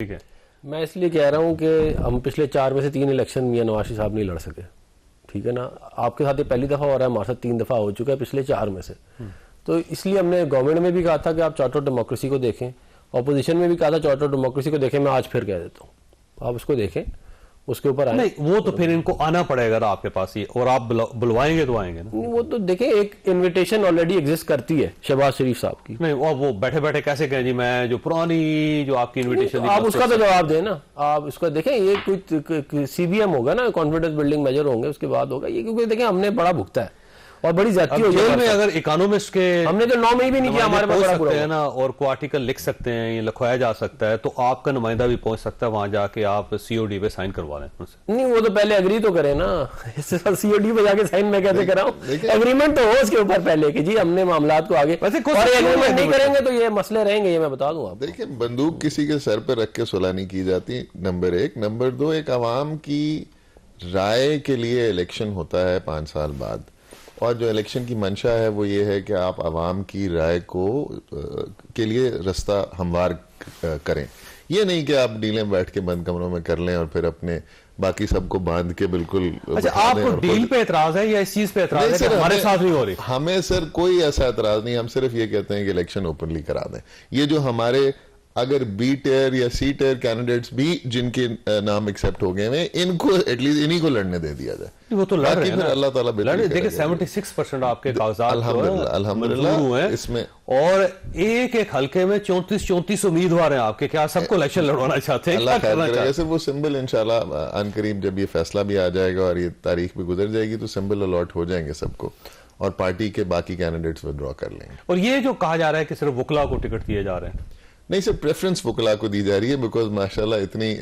ٹھیک ہے، میں اس لیے کہہ رہا ہوں کہ ہم پچھلے 4 میں سے 3 الیکشن میاں نواز شریف صاحب نہیں لڑ سکے. ٹھیک ہے نا, آپ کے ساتھ یہ پہلی دفعہ ہو رہا ہے, ہمارے ساتھ 3 دفعہ ہو چکا ہے پچھلے 4 میں سے. تو اس لیے ہم نے گورنمنٹ میں بھی کہا تھا کہ آپ چارٹر ڈیموکریسی کو دیکھیں, اپوزیشن میں بھی کہا تھا چارٹر ڈیموکریسی کو دیکھیں. میں آج پھر کہہ دیتا ہوں آپ اس کو دیکھیں, اس کے اوپر آئیں. نہیں وہ تو پھر ان کو آنا پڑے گا آپ کے پاس ہی, اور آپ بلوائیں گے تو آئیں گے نا. وہ تو دیکھیں ایک انویٹیشن آلریڈی ایگزسٹ کرتی ہے شہباز شریف صاحب کی. نہیں وہ بیٹھے بیٹھے کیسے کہیں جی میں جو پرانی جو آپ کی انویٹیشن, آپ اس کا تو جواب دیں نا. آپ اس کو دیکھیں, یہ کوئی سی بی ایم ہوگا نا, کانفیڈنس بلڈنگ میجر ہوں گے, اس کے بعد ہوگا یہ. کیونکہ دیکھیں ہم نے بڑا بھگتا ہے اور بڑی زیادتی ہو جیل میں اگر اکانومسٹ کے ہم نے تو 9 مئی بھی نہیں کیا, ہمارے پاس بڑا سکتے ہیں نا, اور کو آرٹیکل لکھ سکتے ہیں, یہ لکھوایا جا سکتا ہے, تو آپ کا نمائندہ بھی پہنچ سکتا ہے وہاں جا کے آپ سی او ڈی پہ سائن کروا لیں. نہیں وہ تو پہلے اگری تو کریں نا, سی او ڈی پہ جا کے سائن میں کیسے کراؤں, اگریمنٹ تو ہو اس کے اوپر پہلے کہ جی ہم نے معاملات کو آگے, اور اگریمنٹ نہیں کریں گے تو یہ مسئلے رہیں گے, یہ میں بتا دوں آپ. دیکھیں بندوق کسی کے سر پہ رکھ کے صلح نہیں کی جاتی, نمبر 1. نمبر 2, ایک عوام کی رائے کے لیے الیکشن ہوتا ہے 5 سال بعد, اور جو الیکشن کی منشا ہے وہ یہ ہے کہ آپ عوام کی رائے کو کے لیے رستہ ہموار کریں. یہ نہیں کہ آپ ڈیلیں بیٹھ کے بند کمروں میں کر لیں اور پھر اپنے باقی سب کو باندھ کے بالکل. اچھا آپ کو ڈیل پہ اعتراض ہے یا اس چیز پہ اعتراض ہے کہ ہمارے ساتھ نہیں ہو رہی؟ ہمیں سر کوئی ایسا اعتراض نہیں, ہم صرف یہ کہتے ہیں کہ الیکشن اوپنلی کرا دیں. یہ جو ہمارے اگر بی ٹیئر یا سی ٹیئر کینڈیڈیٹس بھی جن کے نام ایکسپٹ ہو گئے ہیں, ان کو ایٹ لیسٹ انہی کو لڑنے دے دیا جائے. وہ تو لڑ رہے ہیں نا, اللہ تعالیٰ دیکھیں 76% آپ کے کاغذات الحمدللہ اس میں, اور ایک حلقے میں 34 امیدوار ہیں آپ کے. کیا سب کو الیکشن لڑوانا چاہتے ہیں؟ اللہ خیر کرے. ویسے وہ سمبل انشاءاللہ ان قریب جب یہ فیصلہ بھی آ جائے گا اور یہ تاریخ بھی گزر جائے گی تو سمبل الاٹ ہو جائیں گے سب کو, اور پارٹی کے باقی کینڈیڈیٹس ودرا کر لیں گے. اور یہ جو کہا جا رہا ہے کہ صرف وکلا کو ٹکٹ دیے جا رہے ہیں, نہیں سر, پریفرنس وکلا کو دی جا رہی ہے, بیکاز ماشاءاللہ اتنی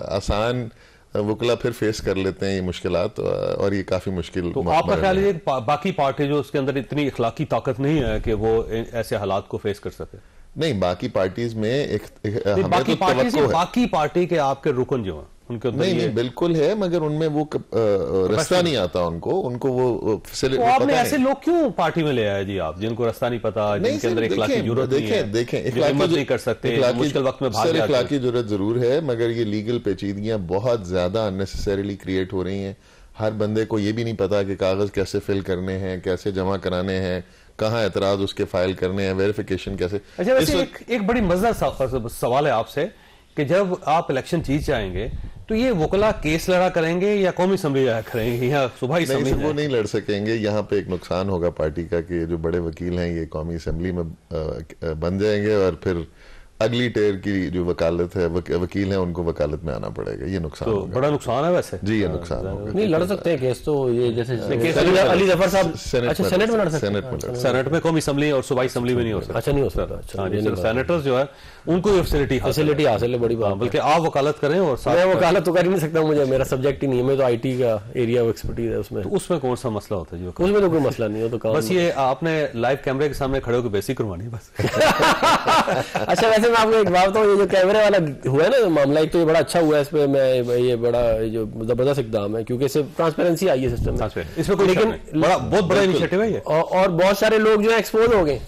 آسان وکلا پھر فیس کر لیتے ہیں یہ مشکلات, اور یہ کافی مشکل. تو آپ کا خیال ہے باقی پارٹی جو اس کے اندر اتنی اخلاقی طاقت نہیں ہے کہ وہ ایسے حالات کو فیس کر سکے؟ نہیں, باقی پارٹیز میں باقی پارٹی کے آپ کے رکن جو ہیں ان کے نہیں بالکل ہے, مگر ان میں وہ رستہ نہیں آتا ان کو وہ آپ نے ایسے لوگ کیوں پارٹی میں لے آئے جی آپ, جن کو رستہ نہیں پتا, جن کے اندر اخلاقی ضرورت نہیں ہے, دیکھیں ہمت نہیں کر سکتے, مشکل وقت میں بھاگ جاتے ہیں. اخلاقی ضرورت ضرور ہے, مگر یہ لیگل پیچیدگیاں بہت زیادہ اننیسیسریلی کریٹ ہو رہی ہیں. ہر بندے کو یہ بھی نہیں پتا کہ کاغذ کیسے فل کرنے ہیں, کیسے جمع کرانے ہیں, کہاں اعتراض اس کے فائل کرنے ہیں, ویریفیکیشن کیسے. اچھا ویسے ایک بڑی مزیدار سوال ہے آپ سے کہ جب آپ الیکشن جیت جائیں گے تو یہ وکلا کیس لڑا کریں گے یا قومی اسمبلی لڑا کریں گے یا صوبائی اسمبلی؟ وہ نہیں لڑ سکیں گے. یہاں پہ ایک نقصان ہوگا پارٹی کا کہ جو بڑے وکیل ہیں یہ قومی اسمبلی میں بن جائیں گے, اور پھر اگلی ٹیئر کی جو وکالت ہے وکیل ہیں ان کو وکالت میں آنا پڑے گا. یہ نقصان ہوگا, بڑا نقصان ہے ویسے. جی یہ نقصان ہوگا. نہیں لڑ سکتے ہیں کیس, تو یہ جیسے علی ظفر صاحب سینٹ میں لڑ سکتے ہیں. سینٹ میں, قومی اسمبلی اور صوبائی اسمبلی میں نہیں ہو سکتا. اچھا نہیں ہو سکتا. سینیٹرز جو ہے ان کو فیسلٹی حاصل ہے, بڑی بات. بلکہ آپ وکالت کریں. اور میں وکالت تو کر ہی نہیں سکتا, مجھے میرا سبجیکٹ ہی نہیں ہے, میں تو آئی ٹی کا ایریا آف ایکسپرٹیز ہے اس میں. اس میں کون سا مسئلہ ہوتا ہے جی؟ اس میں تو کوئی مسئلہ نہیں ہے, تو بس یہ آپ نے لائیو کیمرے کے سامنے کھڑے ہو کے بیسک کروانی بس. اچھا ویسے میں آپ کو ایک بات بتاؤں, یہ جو کیمرے والا ہوا ہے نا معاملہ, ایک تو یہ بڑا اچھا ہوا ہے, اس پہ میں یہ بڑا جو زبردست اقدام ہے کیونکہ اس سے ٹرانسپیرنسی آئی ہے سسٹم میں, اس میں لیکن بہت بڑا انیشیٹو ہے یہ, اور بہت سارے لوگ جو ہیں ایکسپوز ہو گئے.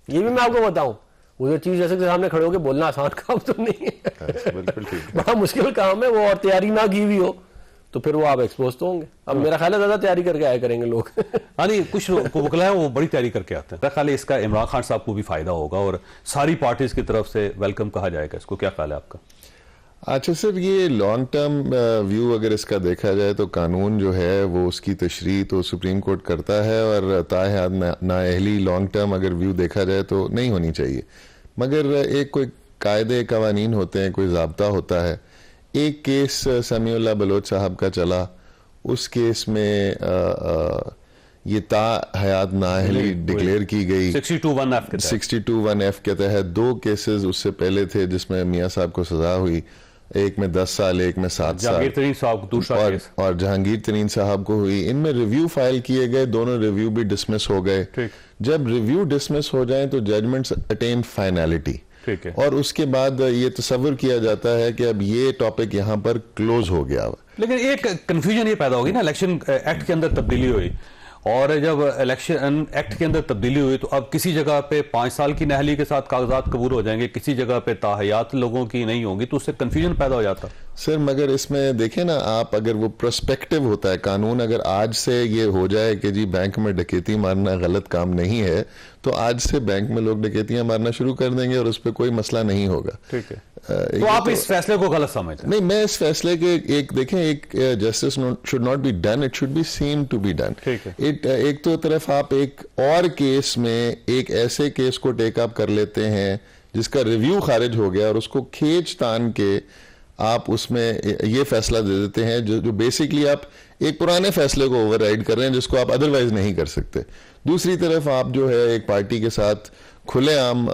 یہ بھی میں آپ کو بتاؤں, وہ جو چیز جیسے کہ سامنے کھڑے ہو کے بولنا آسان کام تو نہیں ہے, بڑا مشکل کام ہے وہ, اور تیاری نہ کی ہوئی ہو تو پھر وہ آپ ایکسپوز تو ہوں گے. اب میرا خیال ہے زیادہ تیاری کر کے آیا کریں گے لوگ. ہاں نہیں, کچھ وکلا ہیں وہ بڑی تیاری کر کے آتے ہیں. میرا خیال ہے اس کا عمران خان صاحب کو بھی فائدہ ہوگا, اور ساری پارٹیز کی طرف سے ویلکم کہا جائے گا اس کو. کیا خیال ہے آپ کا؟ اچھا سر, یہ لانگ ٹرم ویو اگر اس کا دیکھا جائے تو قانون جو ہے وہ اس کی تشریح تو سپریم کورٹ کرتا ہے, اور تاحیات نااہلی لانگ ٹرم اگر ویو دیکھا جائے تو نہیں ہونی چاہیے. مگر ایک کوئی قاعدے قوانین ہوتے ہیں, کوئی ضابطہ ہوتا ہے. ایک کیس سمیع اللہ بلوچ صاحب کا چلا, اس کیس میں یہ تا حیات نااہلی ڈکلیئر کی گئی 62(1)F کے تحت. 2 کیسز اس سے پہلے تھے جس میں میاں صاحب کو سزا ہوئی, ایک میں 10 سال, ایک میں 7 سال, اور جہانگیر ترین صاحب کو ہوئی. ان میں ریویو فائل کیے گئے, دونوں ریویو بھی ڈسمس ہو گئے. جب ریویو ڈسمس ہو جائیں تو ججمنٹس اٹین فائنلٹی, اور اس کے بعد یہ تصور کیا جاتا ہے کہ اب یہ ٹاپک یہاں پر کلوز ہو گیا. لیکن ایک کنفیوژن یہ پیدا ہوگی نا, الیکشن ایکٹ کے اندر تبدیلی ہوئی اور جب الیکشن ایکٹ کے اندر تبدیلی ہوئی تو اب کسی جگہ پہ 5 سال کی نہلی کے ساتھ کاغذات قبول ہو جائیں گے, کسی جگہ پہ تاحیات لوگوں کی نہیں ہوں گی, تو اس سے کنفیوژن پیدا ہو جاتا. سر مگر اس میں دیکھیں نا آپ, اگر وہ پرسپیکٹو ہوتا ہے قانون, اگر آج سے یہ ہو جائے کہ جی بینک میں ڈکیتی مارنا غلط کام نہیں ہے, تو آج سے بینک میں لوگ ڈکیتیاں مارنا شروع کر دیں گے اور اس پہ کوئی مسئلہ نہیں ہوگا. ٹھیک ہے, تو آپ اس فیصلے کو غلط سمجھتے ہیں؟ نہیں, میں اس فیصلے کے ایک دیکھیں, ایک justice should not be done, it should be seen to be done. ایک تو طرف آپ ایک اور کیس میں ایک ایسے کیس کو ٹیک اپ کر لیتے ہیں جس کا ریویو خارج ہو گیا اور اس کو کھینچ تان کے آپ اس میں یہ فیصلہ دے دیتے ہیں جو بیسکلی آپ ایک پرانے فیصلے کو اوور رائڈ کر رہے ہیں جس کو آپ ادروائز نہیں کر سکتے. دوسری طرف آپ جو ہے ایک پارٹی کے ساتھ کھلے عام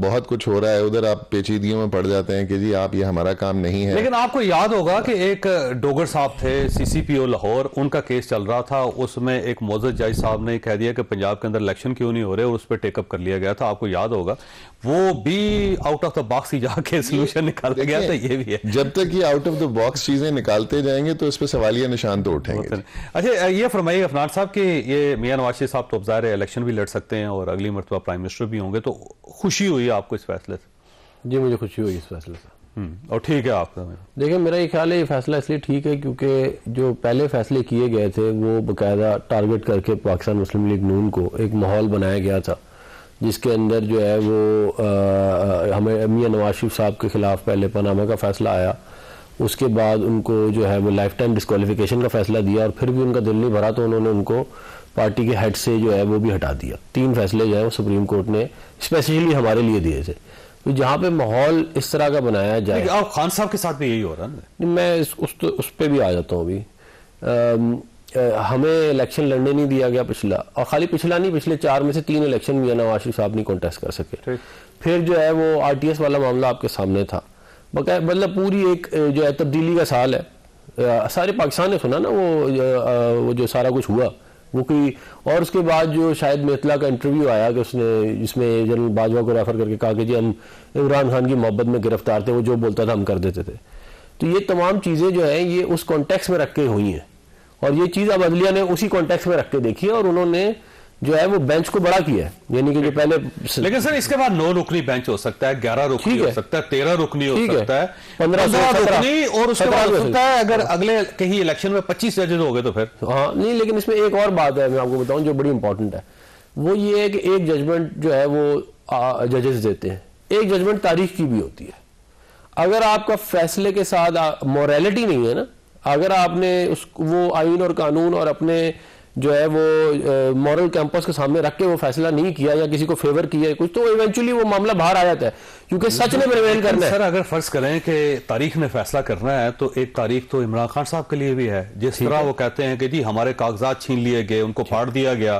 بہت کچھ ہو رہا ہے, ادھر آپ پیچیدگیوں میں پڑ جاتے ہیں کہ جی آپ یہ ہمارا کام نہیں ہے. لیکن آپ کو یاد ہوگا کہ ایک ڈوگر صاحب تھے CCPO لاہور, ان کا کیس چل رہا تھا, اس میں ایک معزز جج صاحب نے کہہ دیا کہ پنجاب کے اندر الیکشن کیوں نہیں ہو رہے, اور اس پہ ٹیک اپ کر لیا گیا تھا. آپ کو یاد ہوگا وہ بھی آؤٹ آف دا باکس ہی جا کے سولوشن نکالا گیا تھا. یہ بھی ہے, جب تک یہ آؤٹ آف دا باکس چیزیں نکالتے جائیں گے تو اس پہ سوالیہ نشان تو اٹھیں گے. اچھا یہ فرمائیے عفنان صاحب کہ یہ میاں نواز شریف صاحب تو ظاہر ہے الیکشن بھی لڑ سکتے ہیں اور اگلی مرتبہ پرائم منسٹر بھی ہوں گے, تو خوشی ہوئی آپ کو اس فیصلے سے؟ جی مجھے خوشی ہوئی اس فیصلے سے. اور ٹھیک ہے آپ کا؟ دیکھیں میرا یہ خیال ہے یہ فیصلہ اس لیے ٹھیک ہے کیونکہ جو پہلے فیصلے کیے گئے تھے وہ باقاعدہ ٹارگٹ کر کے پاکستان مسلم لیگ نون کو ایک ماحول بنایا گیا تھا جس کے اندر جو ہے وہ ہمیں میاں نواز شریف صاحب کے خلاف پہلے پانامہ کا فیصلہ آیا, اس کے بعد ان کو جو ہے وہ لائف ٹائم ڈسکوالیفیکیشن کا فیصلہ دیا, اور پھر بھی ان کا دل نہیں بھرا تو انہوں نے ان کو پارٹی کے ہیڈ سے جو ہے وہ بھی ہٹا دیا. 3 فیصلے جو ہے وہ سپریم کورٹ نے اسپیشلی ہمارے لیے دیے تھے. تو جہاں پہ ماحول اس طرح کا بنایا جائے, آپ خان صاحب کے ساتھ بھی یہی ہو رہا ہے. میں اس پہ بھی آ جاتا ہوں. ابھی ہمیں الیکشن لڑنے نہیں دیا گیا پچھلا, اور خالی پچھلا نہیں, پچھلے 4 میں سے 3 الیکشن میاں نواز شریف صاحب نہیں کانٹیسٹ کر سکے. پھر جو ہے وہ RTS والا معاملہ آپ کے سامنے تھا, مطلب پوری ایک جو ہے تبدیلی کا سال ہے. سارے پاکستان نے سنا نا وہ جو سارا کچھ ہوا وہ کوئی, اور اس کے بعد جو شاید میتلا کا انٹرویو آیا کہ اس نے جس میں جنرل باجوہ کو ریفر کر کے کہا کہ جی ہم عمران خان کی محبت میں گرفتار تھے, وہ جو بولتا تھا ہم کر دیتے تھے. تو یہ تمام چیزیں جو ہیں یہ اس کانٹیکس میں رکھ کے ہوئی ہیں, اور یہ چیز اب عدلیہ نے اسی کانٹیکس میں رکھ کے دیکھی ہے, اور انہوں نے جو ہے وہ بینچ کو بڑا کیا ہے. یعنی کہ جو پہلے, لیکن سر اس کے بعد 9 رکنی بینچ ہو سکتا ہے, 11 رکنی ہو سکتا ہے, 13 رکنی ہو سکتا ہے, 15 رکنی, اور اس کے بعد ہو سکتا ہے اگر اگلے کہیں الیکشن میں 25 ججز ہو گئے تو پھر. ہاں نہیں, لیکن اس میں ایک اور بات ہے میں آپ کو بتاؤں جو بڑی امپورٹنٹ ہے, وہ یہ ہے کہ ایک ججمنٹ جو ہے وہ ججز دیتے ہیں, ایک ججمنٹ تاریخ کی بھی ہوتی ہے. اگر آپ کا فیصلے کے ساتھ موریلٹی نہیں ہے نا, اگر آپ نے وہ آئین اور قانون اور اپنے جو ہے وہ مورل کیمپس کے سامنے رکھ کے وہ فیصلہ نہیں کیا یا کسی کو فیور کیا کچھ, تو ایونچولی وہ معاملہ باہر آ جاتا ہے, کیونکہ سچ نے پریویل کرنا ہے. سر اگر فرض کریں کہ تاریخ نے فیصلہ کرنا ہے تو ایک تاریخ تو عمران خان صاحب کے لیے بھی ہے. جس طرح وہ کہتے ہیں کہ جی ہمارے کاغذات چھین لیے گئے, ان کو پھاڑ دیا گیا,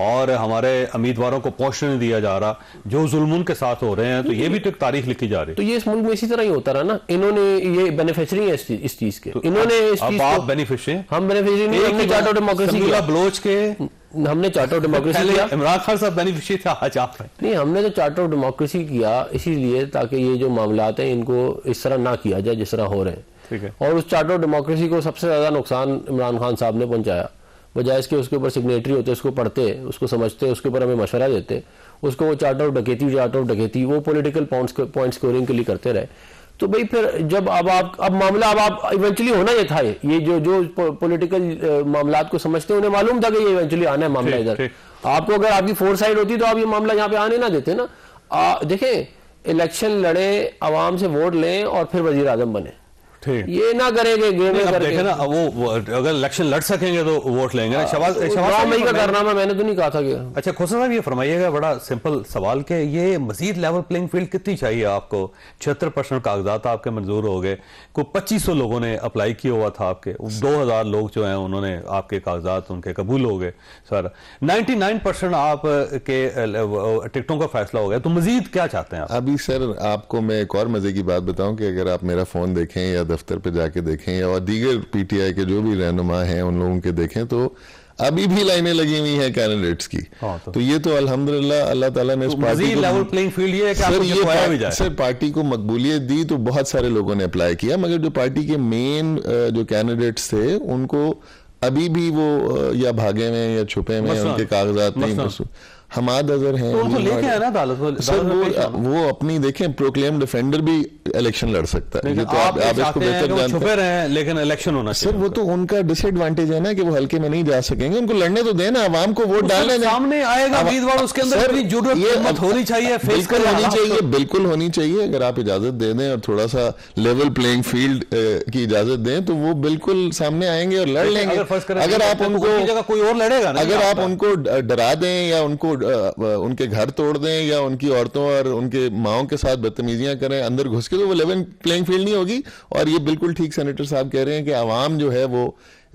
اور ہمارے امیدواروں کو پہنچنے نہیں دیا جا رہا, جو ظلم ان کے ساتھ ہو رہے ہیں, تو یہ بھی تو ایک تاریخ لکھی جا رہی ہے. تو یہ اس ملک میں اسی طرح ہی ہوتا رہا نا, انہوں نے یہ بینیفیشری ہیں اس چیز کے, انہوں نے اس چیز کو بینیفیشری, ہم بینیفیشری نہیں, ہم نے چارٹ آف ڈیموکریسی کیا, بلوچ کے ہم نے چارٹ آف ڈیموکریسی کیا. عمران خان صاحب بینیفیشری تھا, آج آپ نہیں, ہم نے تو چارٹ آف ڈیموکریسی کیا اسی لیے تاکہ یہ جو معاملات ہیں ان کو اس طرح نہ کیا جائے جس طرح ہو رہے ہیں. اور اس چارٹ آف ڈیموکریسی کو سب سے زیادہ نقصان عمران خان صاحب نے پہنچایا, بجائے اس کے اس کے اوپر سگنیٹری ہوتے, اس کو پڑھتے, اس کو سمجھتے, اس کے اوپر ہمیں مشورہ دیتے, اس کو وہ چارٹ آف ڈکیتی وہ پولیٹیکل پوائنٹ سکورنگ کے لیے کرتے رہے. تو بھئی پھر جب اب معاملہ اب ایونچولی ہونا یہ تھا, یہ جو پولیٹیکل معاملات کو سمجھتے ہیں انہیں معلوم تھا کہ یہ ایونچولی آنا ہے معاملہ ادھر. آپ کو اگر آپ کی فور سائڈ ہوتی تو آپ یہ معاملہ یہاں پہ آنے نہ دیتے نا. دیکھیں الیکشن لڑیں, عوام سے ووٹ لیں اور پھر وزیر اعظم بنے, یہ نہ کریں گے گیم میں کر کے. وہ اگر الیکشن لڑ سکیں گے تو ووٹ لیں گے. شہباز کا کارنامہ میں نے تو نہیں کہا تھا کہ. اچھا کھوسا صاحب یہ فرمائیے گا, بڑا سمپل سوال, کہ یہ مزید لیول پلینگ فیلڈ کتنی چاہیے آپ کو؟ 76% کاغذات آپ کے منظور ہو گئے, کوئی 2500 لوگوں نے اپلائی کیا ہوا تھا آپ کے, 2000 لوگ جو ہیں انہوں نے آپ کے کاغذات ان کے قبول ہو گئے, سر 99% آپ کے ٹکٹوں کا فیصلہ ہو گیا, تو مزید کیا چاہتے ہیں آپ؟ ابھی سر آپ کو میں ایک اور مزے کی بات بتاؤں کہ اگر آپ میرا فون دیکھیں یا دفتر پہ جا کے دیکھیں یا دیگر پی ٹی آئی کے جو بھی رہنما ہیں ان لوگوں کے دیکھیں, تو ابھی بھی لائنیں لگی ہوئی ہیں کینڈیڈیٹس کی. تو یہ تو الحمدللہ اللہ تعالیٰ نے اس پارٹی کو, سر پارٹی کو مقبولیت دی تو بہت سارے لوگوں نے اپلائی کیا, مگر جو پارٹی کے مین جو کینڈیڈیٹس تھے ان کو ابھی بھی وہ یا بھاگے میں یا چھپے میں ان کے کاغذات نہیں حماد اظہر ہیں تو ان کو لے کے آنا عدالت سر وہ اپنی دیکھیں پروکلیم ڈیفینڈر بھی الیکشن لڑ سکتا ہے. یہ تو آپ اس کو بہتر جانتے ہیں. چھپے رہے ہیں لیکن الیکشن ہونا سر وہ تو ان کا ڈس ایڈوانٹیج ہے نا کہ وہ ہلکے میں نہیں جا سکیں گے. ان کو لڑنے تو دینا, عوام کو ووٹ ڈالنے دیں. سامنے آئے گا امیدوار, اس کے اندر جرأت ہونی چاہیے, بالکل ہونی چاہیے, بالکل ہونی چاہیے. اگر آپ اجازت دے دیں اور تھوڑا سا لیول پلینگ فیلڈ کی اجازت دیں تو وہ بالکل سامنے آئیں گے اور لڑ لیں گے. اگر آپ ان کو کوئی اور لڑے گا, اگر آپ ان کو ڈرا دیں یا ان کو ان کے گھر توڑ دیں یا ان کی عورتوں اور ان کے ماؤں کے ساتھ بدتمیزیاں کریں اندر گھس کے, تو وہ لیول پلینگ فیلڈ نہیں ہوگی. اور یہ بالکل ٹھیک سینیٹر صاحب کہہ رہے ہیں کہ عوام جو ہے وہ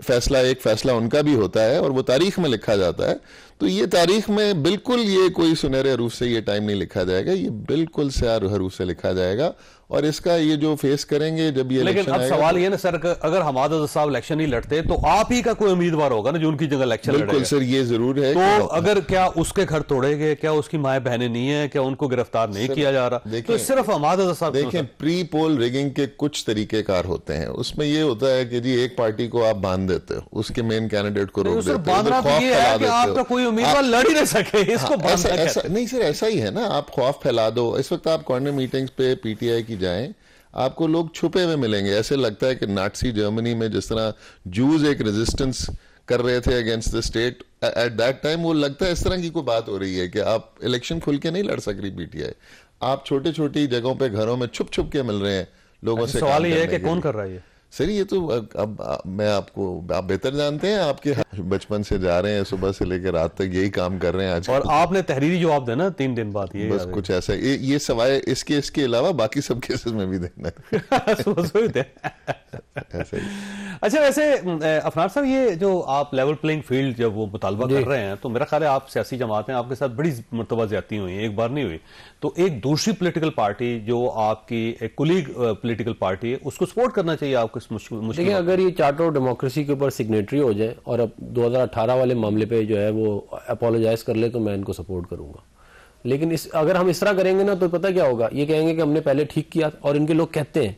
فیصلہ, ایک فیصلہ ان کا بھی ہوتا ہے اور وہ تاریخ میں لکھا جاتا ہے. تو یہ تاریخ میں بالکل یہ کوئی سنہرے حروف سے یہ ٹائم نہیں لکھا جائے گا, یہ بالکل سیاہ حروف سے لکھا جائے گا. اور اس کا یہ جو فیس کریں گے جب یہ لیکن اب سوال یہ نا سر, اگر حماد اظہر صاحب الیکشن نہیں لڑتے تو آپ ہی کا کوئی امیدوار ہوگا نا جو ان کی جگہ الیکشن لڑے گا. بالکل سر یہ ضرور ہے. تو اگر کیا اس کے گھر توڑے گئے, کیا اس کی مائیں بہنیں نہیں ہیں, کیا ان کو گرفتار نہیں کیا جا رہا, تو صرف حماد اظہر صاحب دیکھیں پری پول ریگنگ کے کچھ طریقہ کار ہوتے ہیں. اس میں یہ ہوتا ہے کہ جی ایک پارٹی کو آپ باندھ دیتے ہو, اس کے مین کینڈیڈیٹ کو روک دیتے ہو, باندھنا تو یہ ہے کہ آپ کا کوئی امیدوار لڑ ہی نہیں سکے, اس کو باندھنا کہتے ہیں. نہیں سر ایسا ہی ہے نا, آپ خوف پھیلا دو. اس وقت آپ کارنر میٹنگز پہ پی ٹی آئی کی جائیں, آپ کو لوگ چھپے ہوئے ملیں گے. ایسے لگتا ہے کہ ناٹسی جرمنی میں جس طرح جوز ایک ریزسٹنس کر رہے تھے against the state at that time, وہ لگتا ہے اس طرح کی کوئی بات ہو رہی ہے کہ آپ الیکشن کھل کے نہیں لڑ سک رہی پی ٹی آئی. آپ چھوٹی چھوٹی جگہوں پہ گھروں میں چھپ چھپ کے مل رہے ہیں لوگوں سے. سوال یہ ہے کہ کون کر رہا ہے یہ سر؟ یہ تو اب میں آپ بہتر جانتے ہیں, آپ کے بچپن سے جا رہے ہیں, صبح سے لے کے رات تک یہی کام کر رہے ہیں آج. اور آپ نے تحریری جواب دینا 3 دن بعد, یہ بس کچھ ایسا یہ سوائے اس کے علاوہ باقی سب کیسز میں بھی دینا ہے. اچھا ویسے افنان صاحب, یہ جو آپ لیول پلینگ فیلڈ جب وہ مطالبہ کر رہے ہیں تو میرا خیال ہے آپ سیاسی جماعتیں آپ کے ساتھ بڑی مرتبہ زیادتی ہوئی ہیں, ایک بار نہیں ہوئی. تو ایک دوسری پولیٹیکل پارٹی جو آپ کی ایک کولیگ پولیٹیکل پارٹی ہے, اس کو سپورٹ کرنا چاہیے آپ کو اس مشکل. دیکھیں اگر یہ چارٹر آف ڈیموکریسی کے اوپر سگنیٹری ہو جائے اور اب 2018 والے معاملے پہ جو ہے وہ اپولوجائز کر لے تو میں ان کو سپورٹ کروں گا. لیکن اگر ہم اس طرح کریں گے نا تو پتہ کیا ہوگا, یہ کہیں گے کہ ہم نے پہلے ٹھیک کیا, اور ان کے لوگ کہتے ہیں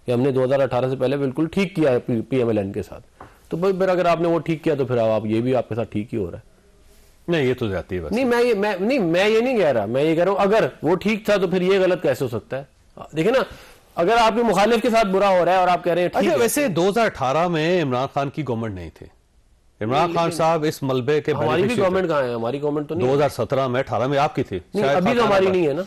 کہ ہم نے 2018 سے پہلے بالکل ٹھیک کیا ہے پی ایم ایل این کے ساتھ. تو پھر اگر آپ نے وہ ٹھیک کیا تو پھر آپ یہ بھی آپ کے ساتھ ٹھیک ہی ہو رہا ہے. نہیں یہ تو زیادتی ہے. نہیں میں یہ نہیں کہہ رہا, میں یہ کہہ رہا ہوں اگر وہ ٹھیک تھا تو پھر یہ غلط کیسے ہو سکتا ہے. دیکھیں نا, اگر آپ کے مخالف کے ساتھ برا ہو رہا ہے اور آپ کہہ رہے ہیں ٹھیک ہے. ویسے 2018 میں عمران خان کی گورنمنٹ نہیں تھی. عمران خان صاحب اس ملبے کے ہماری بھی گورنمنٹ کہاں ہے, ہماری گورنمنٹ تو نہیں. 2017 میں 18 میں آپ کی تھی, ابھی تو ہماری نہیں ہے نا.